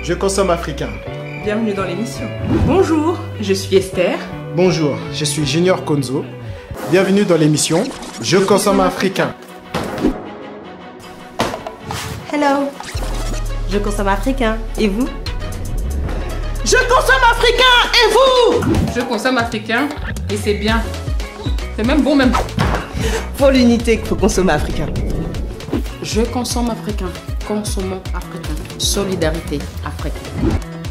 Je consomme africain. Bienvenue dans l'émission. Bonjour, je suis Esther. Bonjour, je suis Junior Konzo. Bienvenue dans l'émission Je consomme africain. Hello, je consomme africain. Et vous? Je consomme africain et vous? Je consomme africain et c'est bien. C'est même bon même. Pour l'unité qu'il faut consommer africain. Je consomme africain. Consommons africain. Solidarité africaine.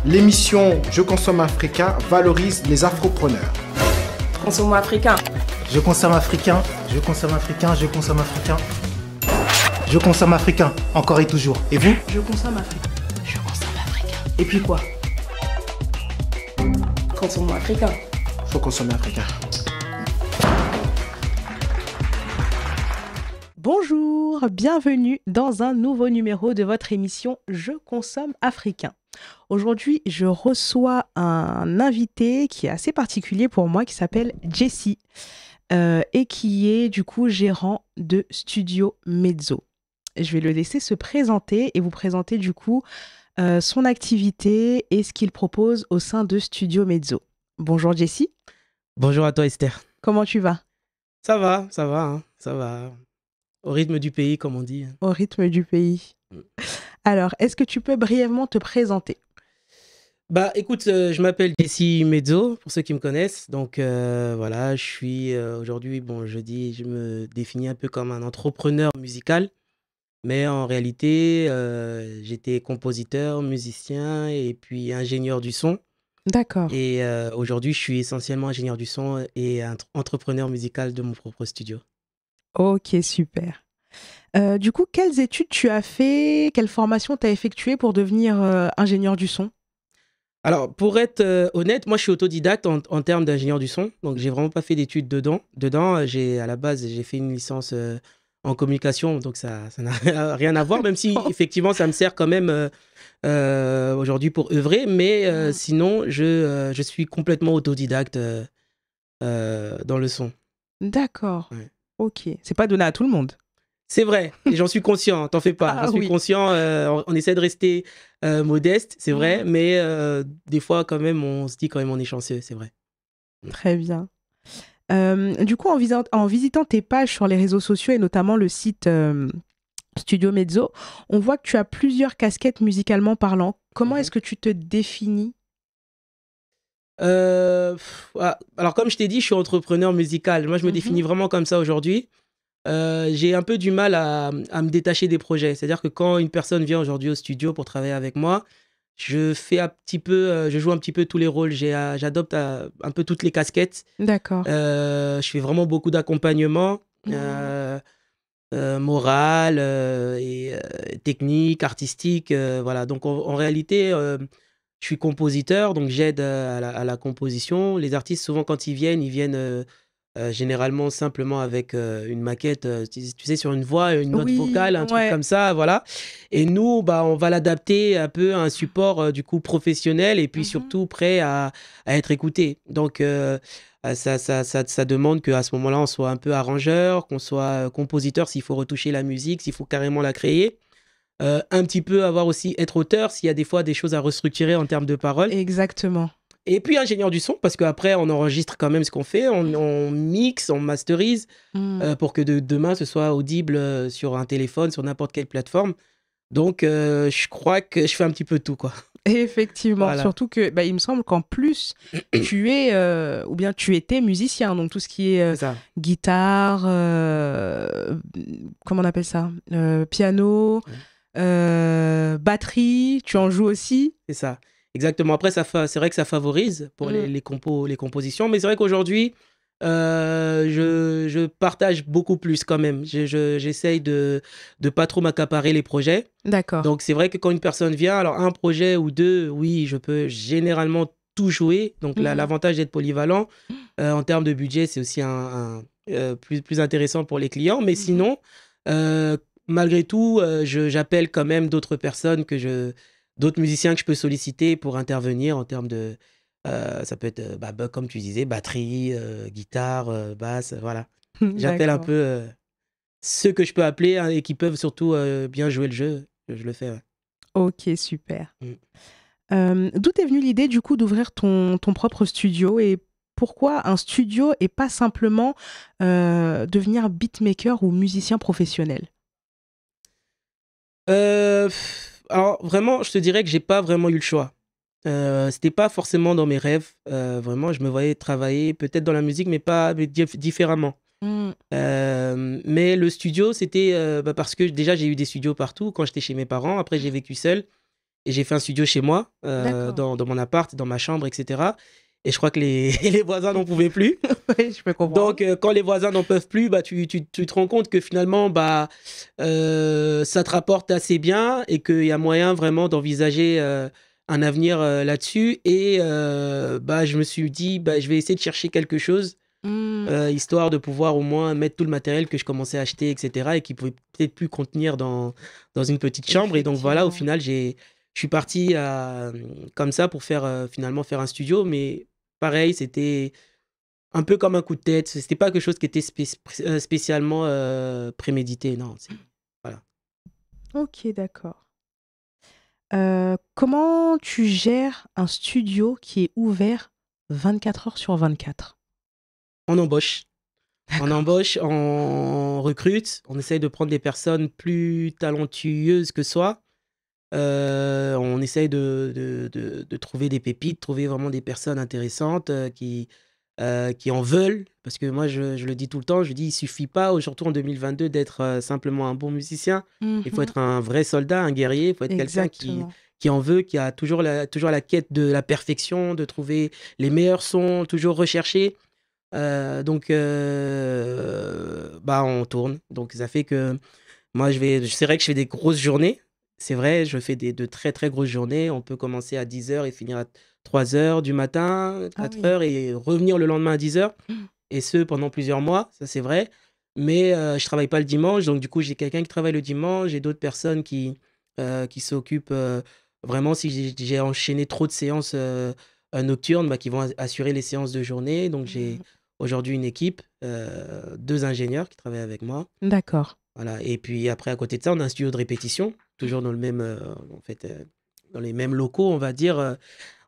L'émission Je consomme africain valorise les afropreneurs. Consommons africain. Je consomme africain, je consomme africain, je consomme africain. Je consomme africain, encore et toujours. Et vous? Je consomme africain. Je consomme africain. Et puis quoi? Consommons africain. Faut consommer africain. Bonjour, bienvenue dans un nouveau numéro de votre émission Je consomme africain. Aujourd'hui, je reçois un invité qui est assez particulier pour moi, qui s'appelle Jessie et qui est du coup gérant de Studio Mezzo. Je vais le laisser se présenter et vous présenter du coup son activité et ce qu'il propose au sein de Studio Mezzo. Bonjour Jessie. Bonjour à toi Esther. Comment tu vas? Ça va, hein, ça va. Au rythme du pays, comme on dit. Au rythme du pays. Alors, est-ce que tu peux brièvement te présenter? Bah, écoute, je m'appelle Jessie Mezzo, pour ceux qui me connaissent. Donc, voilà, je suis aujourd'hui, je me définis un peu comme un entrepreneur musical. Mais en réalité, j'étais compositeur, musicien et puis ingénieur du son. D'accord. Et aujourd'hui, je suis essentiellement ingénieur du son et entrepreneur musical de mon propre studio. Ok, super. Du coup, quelles études tu as fait? Quelle formation tu as effectuée pour devenir ingénieur du son? Alors, pour être honnête, moi, je suis autodidacte en termes d'ingénieur du son. Donc, j'ai vraiment pas fait d'études dedans. À la base, j'ai fait une licence en communication. Donc, ça n'a rien à voir, même si, effectivement, ça me sert quand même aujourd'hui pour œuvrer. Mais sinon, je suis complètement autodidacte dans le son. D'accord. Ouais. Ok. C'est pas donné à tout le monde. C'est vrai, et j'en suis conscient, t'en fais pas. J'en suis conscient, on essaie de rester modeste, c'est vrai, mais des fois, quand même, on se dit quand même on est chanceux, c'est vrai. Très bien. Du coup, en visitant tes pages sur les réseaux sociaux et notamment le site Studio Mezzo, on voit que tu as plusieurs casquettes musicalement parlant. Comment est-ce que tu te définis? Alors, comme je t'ai dit, je suis entrepreneur musical. Moi, je me définis vraiment comme ça aujourd'hui. J'ai un peu du mal à me détacher des projets. C'est-à-dire que quand une personne vient aujourd'hui au studio pour travailler avec moi, je joue un petit peu tous les rôles. J'adopte un peu toutes les casquettes. D'accord. Je fais vraiment beaucoup d'accompagnement moral et technique, artistique. Voilà. Donc, en réalité, je suis compositeur, donc j'aide à la composition. Les artistes, souvent, quand ils viennent généralement simplement avec une maquette, tu sais, sur une voix, une note vocale, un truc comme ça, voilà. Et nous, on va l'adapter un peu à un support du coup professionnel et puis surtout prêt à être écouté. Donc, ça demande qu'à ce moment-là, on soit un peu arrangeur, qu'on soit compositeur s'il faut retoucher la musique, s'il faut carrément la créer. Un petit peu être auteur s'il y a des fois des choses à restructurer en termes de paroles. Exactement. Et puis ingénieur du son, parce qu'après, on enregistre quand même ce qu'on fait, on mixe, on masterise pour que demain, ce soit audible sur un téléphone, sur n'importe quelle plateforme. Donc, je crois que je fais un petit peu tout, quoi. Effectivement, Voilà. Surtout que il me semble qu'en plus, tu étais musicien, donc tout ce qui est guitare, comment on appelle ça, piano, batterie, tu en joues aussi. C'est ça. Exactement. Après, c'est vrai que ça favorise pour les compositions. Mais c'est vrai qu'aujourd'hui, je partage beaucoup plus quand même. J'essaye de pas trop m'accaparer les projets. D'accord. Donc, c'est vrai que quand une personne vient, alors un projet ou deux, oui, je peux généralement tout jouer. Donc, l'avantage d'être polyvalent, en termes de budget, c'est aussi plus intéressant pour les clients. Mais sinon, malgré tout, j'appelle quand même d'autres personnes d'autres musiciens que je peux solliciter pour intervenir en termes de... ça peut être, comme tu disais, batterie, guitare, basse, voilà. J'appelle un peu ceux que je peux appeler et qui peuvent surtout bien jouer le jeu. je le fais. Ouais. Ok, super. D'où est venue l'idée du coup d'ouvrir ton propre studio et pourquoi un studio et pas simplement devenir beatmaker ou musicien professionnel? Alors vraiment, je te dirais que j'ai pas vraiment eu le choix. C'était pas forcément dans mes rêves. Vraiment, je me voyais travailler peut-être dans la musique, mais pas différemment. Mais le studio, c'était parce que déjà j'ai eu des studios partout quand j'étais chez mes parents. Après, j'ai vécu seul et j'ai fait un studio chez moi, dans mon appart, dans ma chambre, etc. Et je crois que les voisins n'en pouvaient plus. Oui, je peux comprendre. Donc, quand les voisins n'en peuvent plus, bah, tu te rends compte que finalement, bah, ça te rapporte assez bien et qu'il y a moyen vraiment d'envisager un avenir là-dessus. Et bah, je me suis dit, bah, je vais essayer de chercher quelque chose, histoire de pouvoir au moins mettre tout le matériel que je commençais à acheter, etc. et qui pouvait peut-être plus contenir dans une petite chambre. Et donc, voilà, au final, je suis parti comme ça pour finalement faire un studio. Mais pareil, c'était un peu comme un coup de tête. C'était pas quelque chose qui était spécialement prémédité, non. Voilà. Ok, d'accord. Comment tu gères un studio qui est ouvert 24 heures sur 24? On embauche. On embauche, on recrute, on essaye de prendre des personnes plus talentueuses que soi. On essaye de trouver des pépites, trouver vraiment des personnes intéressantes qui en veulent. Parce que moi, je le dis tout le temps, je dis, il suffit pas, surtout en 2022, d'être simplement un bon musicien. Il faut être un vrai soldat, un guerrier. Il faut être quelqu'un qui en veut, qui a toujours la quête de la perfection, de trouver les meilleurs sons, toujours rechercher. Donc, bah, on tourne. Donc, ça fait que moi, c'est vrai que je fais des grosses journées. C'est vrai, je fais de très, très grosses journées. On peut commencer à 10h et finir à 3h du matin, 4h et revenir le lendemain à 10h. Et ce, pendant plusieurs mois, ça c'est vrai. Mais je travaille pas le dimanche. Donc, du coup, j'ai quelqu'un qui travaille le dimanche. J'ai d'autres personnes qui s'occupent vraiment, si j'ai enchaîné trop de séances nocturnes, bah, qui vont assurer les séances de journée. Donc, j'ai aujourd'hui une équipe, 2 ingénieurs qui travaillent avec moi. D'accord. Voilà. Et puis après, à côté de ça, on a un studio de répétition, toujours dans le même, dans les mêmes locaux, on va dire.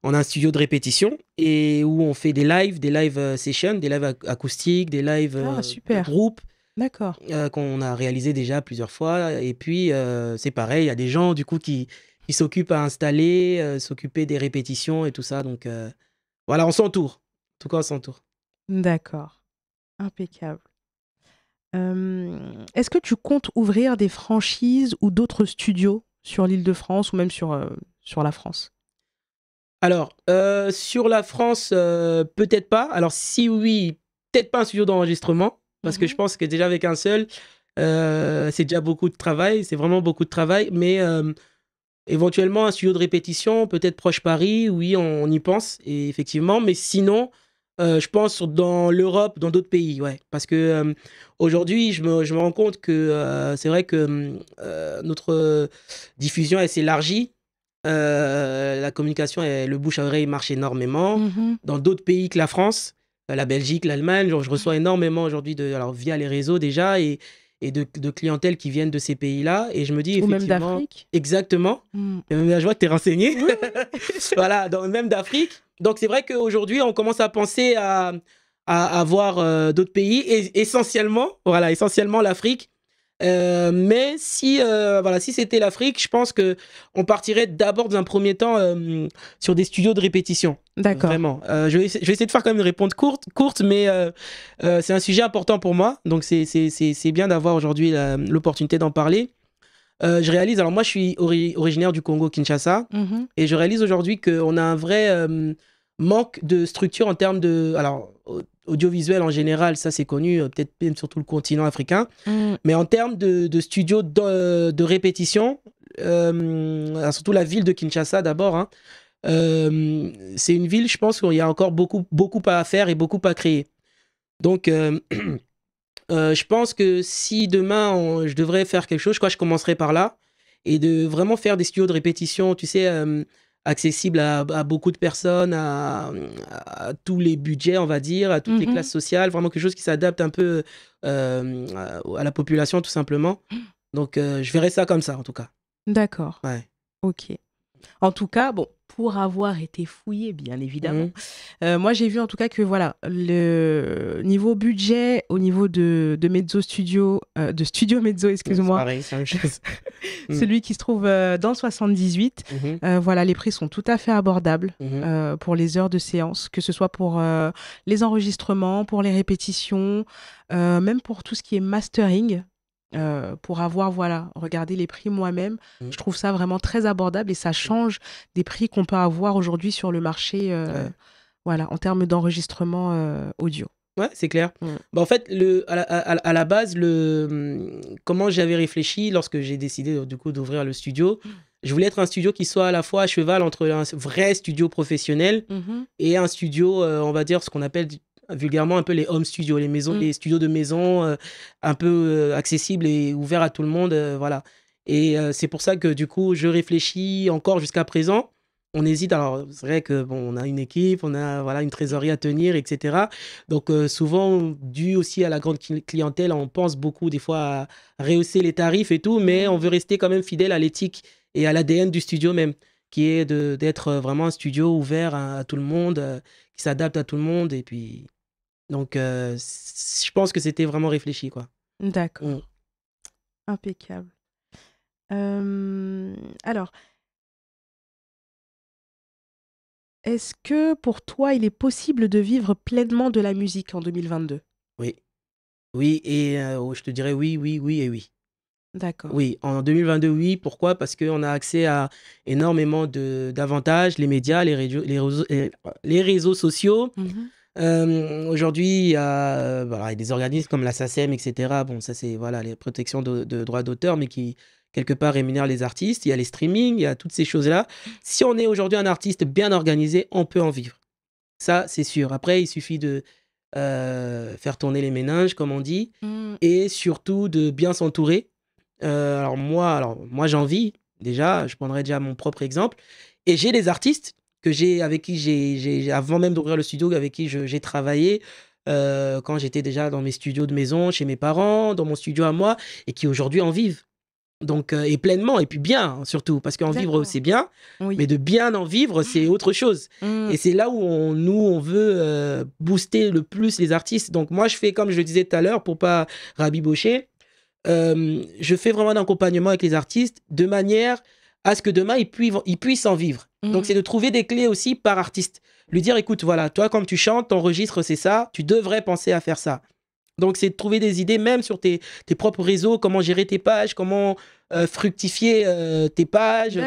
On a un studio de répétition et où on fait des live sessions, des lives acoustiques, des lives de groupe. D'accord. Qu'on a réalisé déjà plusieurs fois. Et puis, c'est pareil, il y a des gens du coup qui s'occupent à installer, s'occuper des répétitions et tout ça. Donc, voilà, on s'entoure. En tout cas, on s'entoure. D'accord. Impeccable. Est-ce que tu comptes ouvrir des franchises ou d'autres studios sur l'Île-de-France ou même sur la France? Alors, sur la France, peut-être pas. Alors, si oui, peut-être pas un studio d'enregistrement, parce que je pense que déjà avec un seul, c'est déjà beaucoup de travail, c'est vraiment beaucoup de travail, mais éventuellement un studio de répétition, peut-être proche Paris, oui, on y pense, et effectivement, mais sinon, je pense dans l'Europe, dans d'autres pays, ouais, parce que aujourd'hui, je me rends compte que c'est vrai que notre diffusion, elle s'élargit. La communication et le bouche à oreille marche énormément dans d'autres pays que la France, la Belgique, l'Allemagne. Genre, je reçois énormément aujourd'hui alors via les réseaux déjà et de clientèle qui viennent de ces pays-là, et je me dis effectivement, ou même d'Afrique. Exactement. Je vois que tu es renseigné. Oui. Voilà, même d'Afrique. Donc c'est vrai qu'aujourd'hui on commence à penser à avoir d'autres pays, et essentiellement l'Afrique. Mais si c'était l'Afrique, je pense que on partirait d'abord dans un premier temps sur des studios de répétition. D'accord. Vraiment. Je vais essayer de faire quand même une réponse courte, mais c'est un sujet important pour moi. Donc c'est bien d'avoir aujourd'hui l'opportunité d'en parler. Je réalise, alors moi je suis originaire du Congo, Kinshasa, et je réalise aujourd'hui qu'on a un vrai manque de structure en termes de... Alors, audiovisuel en général, ça c'est connu, peut-être même sur tout le continent africain, mais en termes de studios de répétition, surtout la ville de Kinshasa d'abord, hein, c'est une ville, je pense, où il y a encore beaucoup à faire et beaucoup à créer. Donc, je pense que si demain je devrais faire quelque chose, je commencerai par là, et de vraiment faire des studios de répétition, tu sais, accessibles à beaucoup de personnes, à tous les budgets, on va dire, à toutes les classes sociales, vraiment quelque chose qui s'adapte un peu à la population, tout simplement. Donc, je verrais ça comme ça, en tout cas. D'accord. Ouais. Ok. En tout cas, bon, pour avoir été fouillé, bien évidemment, moi j'ai vu en tout cas que voilà, le niveau budget au niveau de Mezzo Studio, de Studio Mezzo, C'est excuse-moi, pareil, c'est la même chose. celui qui se trouve dans le 78, voilà, les prix sont tout à fait abordables pour les heures de séance, que ce soit pour les enregistrements, pour les répétitions, même pour tout ce qui est mastering. Pour avoir, voilà, regardé les prix moi-même, je trouve ça vraiment très abordable et ça change des prix qu'on peut avoir aujourd'hui sur le marché, voilà, en termes d'enregistrement audio. Ouais, c'est clair. Mm. Bah, en fait, à la base, comment j'avais réfléchi lorsque j'ai décidé du coup d'ouvrir le studio, je voulais être un studio qui soit à la fois à cheval entre un vrai studio professionnel et un studio, on va dire, ce qu'on appelle vulgairement un peu les home studios, les maisons, les studios de maison un peu accessibles et ouverts à tout le monde, voilà. Et c'est pour ça que du coup, je réfléchis encore jusqu'à présent. On hésite, alors c'est vrai que bon, on a une équipe, on a voilà une trésorerie à tenir, etc. Donc souvent, dû aussi à la grande clientèle, on pense beaucoup des fois à rehausser les tarifs et tout, mais on veut rester quand même fidèle à l'éthique et à l'ADN du studio même, qui est d'être vraiment un studio ouvert à tout le monde, qui s'adapte à tout le monde. Et puis, donc, je pense que c'était vraiment réfléchi, quoi. D'accord. Impeccable. Alors, est-ce que pour toi, il est possible de vivre pleinement de la musique en 2022? Oui. Oui, et je te dirais oui, oui, oui et oui. D'accord. Oui, en 2022, oui. Pourquoi? Parce qu'on a accès à énormément d'avantages, les médias, les réseaux sociaux. Aujourd'hui, il y a voilà, des organismes comme la SACEM, etc. Bon, ça, c'est voilà, les protections de droits d'auteur, mais qui, quelque part, rémunèrent les artistes. Il y a les streamings, il y a toutes ces choses-là. Si on est aujourd'hui un artiste bien organisé, on peut en vivre. Ça, c'est sûr. Après, il suffit de faire tourner les méninges, comme on dit, et surtout de bien s'entourer. Alors moi, j'en vis déjà. Je prendrai déjà mon propre exemple. Et j'ai des artistes avec qui j'ai avant même d'ouvrir le studio, avec qui j'ai travaillé quand j'étais déjà dans mes studios de maison, chez mes parents, dans mon studio à moi, et qui aujourd'hui en vivent. Donc, et pleinement, et puis bien, surtout, parce qu'en vivre, c'est bien, mais de bien en vivre, c'est autre chose. Et c'est là où on veut booster le plus les artistes. Donc, moi, je fais, comme je le disais tout à l'heure, pour pas rabibocher, je fais vraiment un accompagnement avec les artistes de manière à ce que demain, ils puissent en vivre. Donc, c'est de trouver des clés aussi par artiste. Lui dire, écoute, voilà, toi, quand tu chantes, ton registre, c'est ça, tu devrais penser à faire ça. Donc, c'est de trouver des idées, même sur tes propres réseaux, comment gérer tes pages, comment fructifier tes pages,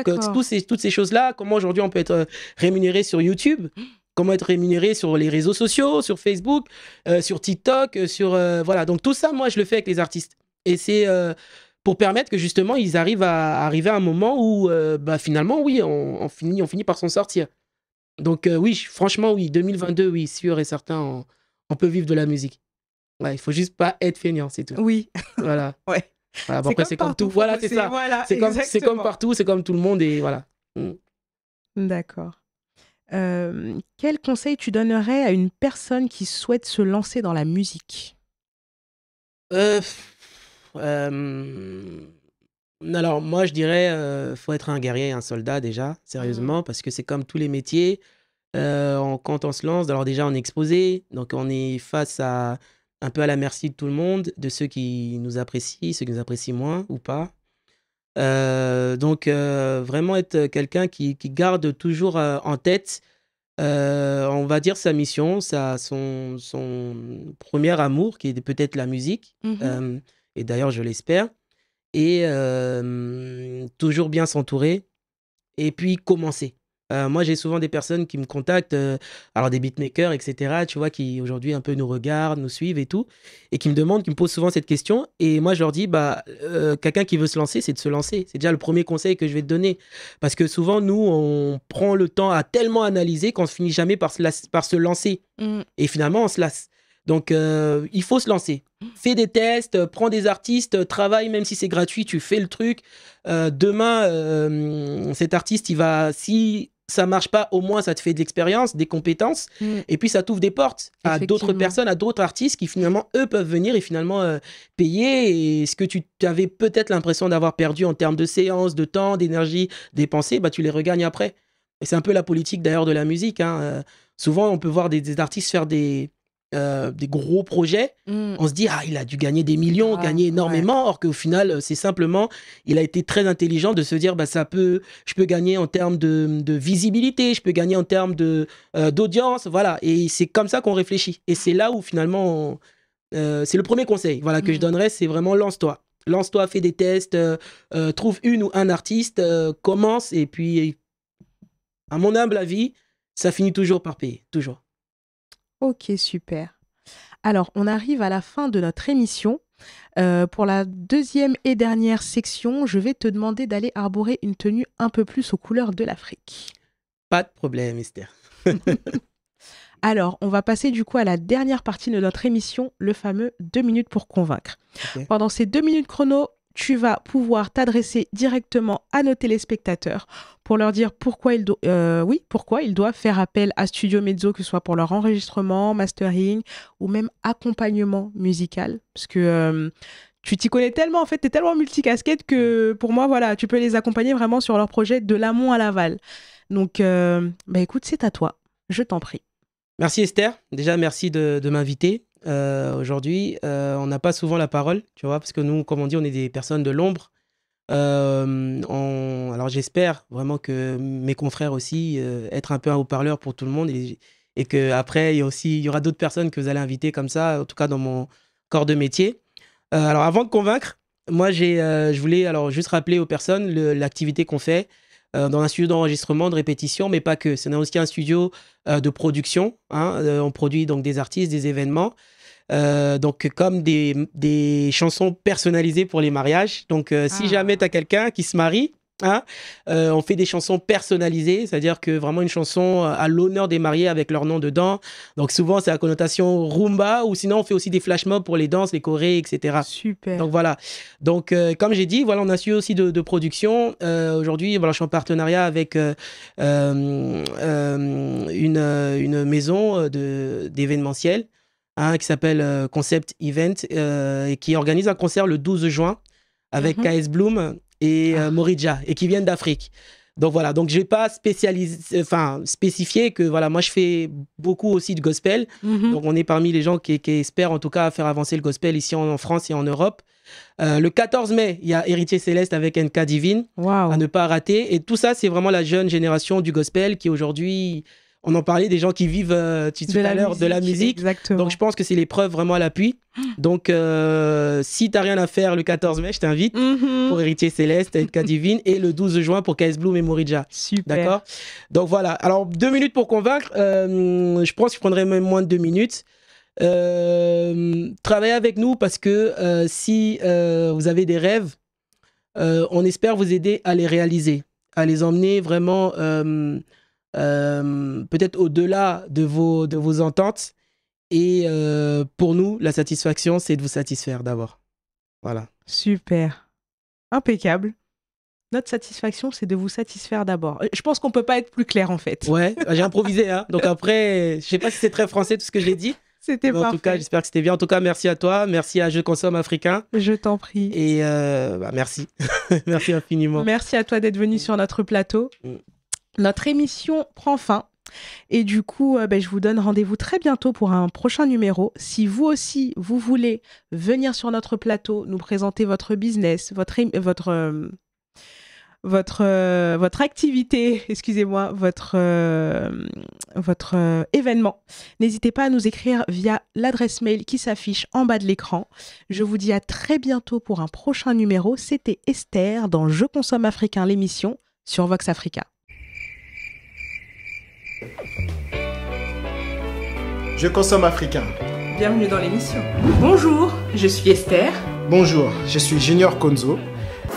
toutes ces choses-là, comment aujourd'hui on peut être rémunéré sur YouTube, comment être rémunéré sur les réseaux sociaux, sur Facebook, sur TikTok, voilà. Donc, tout ça, moi, je le fais avec les artistes. Et c'est pour permettre que, justement, ils arrivent à arriver à un moment où, finalement, oui, on finit par s'en sortir. Donc, oui, franchement, oui, 2022, oui, sûr et certain, on peut vivre de la musique. Ouais, il faut juste pas être feignant, c'est tout. Oui. Voilà. Ouais. Voilà, bon, après, c'est comme tout. Voilà, c'est ça. Voilà, c'est comme partout, c'est comme tout le monde et voilà. D'accord. Quel conseil tu donnerais à une personne qui souhaite se lancer dans la musique? Alors, moi, je dirais, faut être un guerrier, un soldat déjà, sérieusement, parce que c'est comme tous les métiers. Quand on se lance, alors déjà, on est exposé, donc on est face à un peu à la merci de tout le monde, de ceux qui nous apprécient, ceux qui nous apprécient moins ou pas. Donc, vraiment être quelqu'un qui garde toujours en tête, on va dire, sa mission, son premier amour, qui est peut-être la musique, et d'ailleurs, je l'espère, et toujours bien s'entourer, et puis commencer. Moi, j'ai souvent des personnes qui me contactent, alors des beatmakers, etc., tu vois, qui aujourd'hui un peu nous regardent, nous suivent et tout, et qui me posent souvent cette question. Et moi, je leur dis, quelqu'un qui veut se lancer, c'est de se lancer. C'est déjà le premier conseil que je vais te donner. Parce que souvent, nous, on prend le temps à tellement analyser qu'on ne finit jamais par se lancer. Et finalement, on se lasse. Donc, il faut se lancer. Fais des tests, prends des artistes, travaille, même si c'est gratuit, tu fais le truc. Demain, cet artiste, si ça marche pas, au moins ça te fait de l'expérience, des compétences, et puis ça t'ouvre des portes à d'autres personnes, à d'autres artistes qui finalement, eux, peuvent venir et finalement payer. Et ce que tu avais peut-être l'impression d'avoir perdu en termes de séances, de temps, d'énergie dépensée, bah, tu les regagnes après. Et c'est un peu la politique d'ailleurs de la musique. Hein. Souvent, on peut voir des artistes faire des gros projets. On se dit, il a dû gagner des millions, gagner énormément, or qu'au final, c'est simplement, il a été très intelligent de se dire, bah, je peux gagner en termes de visibilité, je peux gagner en termes d'audience, voilà. Et c'est comme ça qu'on réfléchit. Et c'est là où finalement, c'est le premier conseil que je donnerais, c'est vraiment lance-toi. Lance-toi, fais des tests, trouve une ou un artiste, commence, et puis, à mon humble avis, ça finit toujours par payer, toujours. Ok, super. Alors, on arrive à la fin de notre émission. Pour la deuxième et dernière section, je vais te demander d'aller arborer une tenue un peu plus aux couleurs de l'Afrique. Pas de problème, Esther. Alors, on va passer du coup à la dernière partie de notre émission, le fameux 2 minutes pour convaincre. Okay. Pendant ces 2 minutes chrono, tu vas pouvoir t'adresser directement à nos téléspectateurs pour leur dire pourquoi ils doivent faire appel à Studio Mezzo, que ce soit pour leur enregistrement, mastering ou même accompagnement musical. Parce que tu t'y connais tellement, en fait, tu es tellement multicasquette que pour moi, voilà, tu peux les accompagner vraiment sur leur projet de l'amont à l'aval. Donc, écoute, c'est à toi. Je t'en prie. Merci Esther. Déjà, merci de m'inviter. Aujourd'hui, on n'a pas souvent la parole, tu vois, parce que nous, comme on dit, on est des personnes de l'ombre. Alors j'espère vraiment que mes confrères aussi, être un peu un haut-parleur pour tout le monde et qu'après, il y aura d'autres personnes que vous allez inviter comme ça, en tout cas dans mon corps de métier. Alors avant de convaincre, moi, je voulais alors juste rappeler aux personnes l'activité qu'on fait dans un studio d'enregistrement, de répétition, mais pas que. C'est aussi un studio de production. Hein, on produit donc des artistes, des événements. Donc comme des chansons personnalisées pour les mariages. Donc si jamais tu as quelqu'un qui se marie, hein, on fait des chansons personnalisées, c'est-à-dire que vraiment une chanson à l'honneur des mariés avec leur nom dedans. Donc souvent c'est à connotation rumba, ou sinon on fait aussi des flash mobs pour les danses, les chorés, etc. Super. Donc voilà. Donc comme j'ai dit, voilà, on a su aussi de production. Aujourd'hui, voilà, je suis en partenariat avec une maison d'événementiel. Hein, qui s'appelle Concept Event et qui organise un concert le 12 juin avec KS Bloom et Moridja et qui viennent d'Afrique. Donc voilà, donc je ne vais pas spécifier que voilà, moi je fais beaucoup aussi de gospel. Donc on est parmi les gens qui espèrent en tout cas faire avancer le gospel ici en France et en Europe. Le 14 mai, il y a Héritier Céleste avec NK Divine à ne pas rater. Et tout ça, c'est vraiment la jeune génération du gospel qui aujourd'hui... On en parlait des gens qui vivent tout à l'heure de la musique. Exactement. Donc, je pense que c'est les preuves vraiment à l'appui. Donc, si tu n'as rien à faire le 14 mai, je t'invite pour Héritier Céleste, NK Divine, et le 12 juin pour KS Bloom et Moridja. Super. D'accord ? Donc, voilà. Alors, 2 minutes pour convaincre. Je pense que je prendrais même moins de 2 minutes. Travaillez avec nous parce que si vous avez des rêves, on espère vous aider à les réaliser, à les emmener vraiment... peut-être au-delà de vos ententes. Et pour nous, la satisfaction, c'est de vous satisfaire d'abord. Voilà. Super. Impeccable. Notre satisfaction, c'est de vous satisfaire d'abord. Je pense qu'on ne peut pas être plus clair, en fait. Ouais, j'ai improvisé. Hein. Donc après, je ne sais pas si c'est très français tout ce que j'ai dit. C'était parfait. En tout cas, j'espère que c'était bien. En tout cas, merci à toi. Merci à Je Consomme Africain. Je t'en prie. Et merci. Merci infiniment. Merci à toi d'être venu sur notre plateau. Notre émission prend fin et du coup, je vous donne rendez-vous très bientôt pour un prochain numéro. Si vous aussi, vous voulez venir sur notre plateau, nous présenter votre business, votre activité, excusez-moi, votre événement, n'hésitez pas à nous écrire via l'adresse mail qui s'affiche en bas de l'écran. Je vous dis à très bientôt pour un prochain numéro. C'était Esther dans Je Consomme Africain, l'émission sur Vox Africa. Je consomme africain. Bienvenue dans l'émission. Bonjour, je suis Esther. Bonjour, je suis Junior Konzo.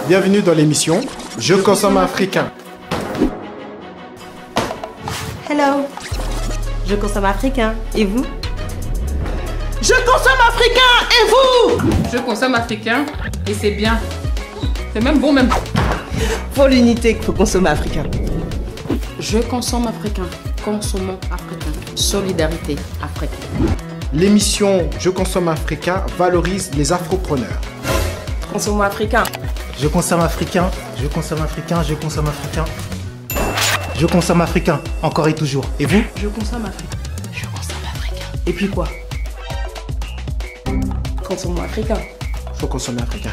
Bienvenue dans l'émission Je consomme africain. Hello. Je consomme africain. Et vous? Je consomme africain. Et vous? Je consomme africain et c'est bien. C'est même bon, même. Pour l'unité, il faut consommer africain. Je consomme africain. Consommons africain. Solidarité africaine. L'émission Je consomme africain valorise les afropreneurs. Consommons africain. Je consomme africain, je consomme africain, je consomme africain. Je consomme africain, encore et toujours. Et vous? Je consomme africain. Je consomme africain. Et puis quoi? Consommons africain. Faut consommer africain.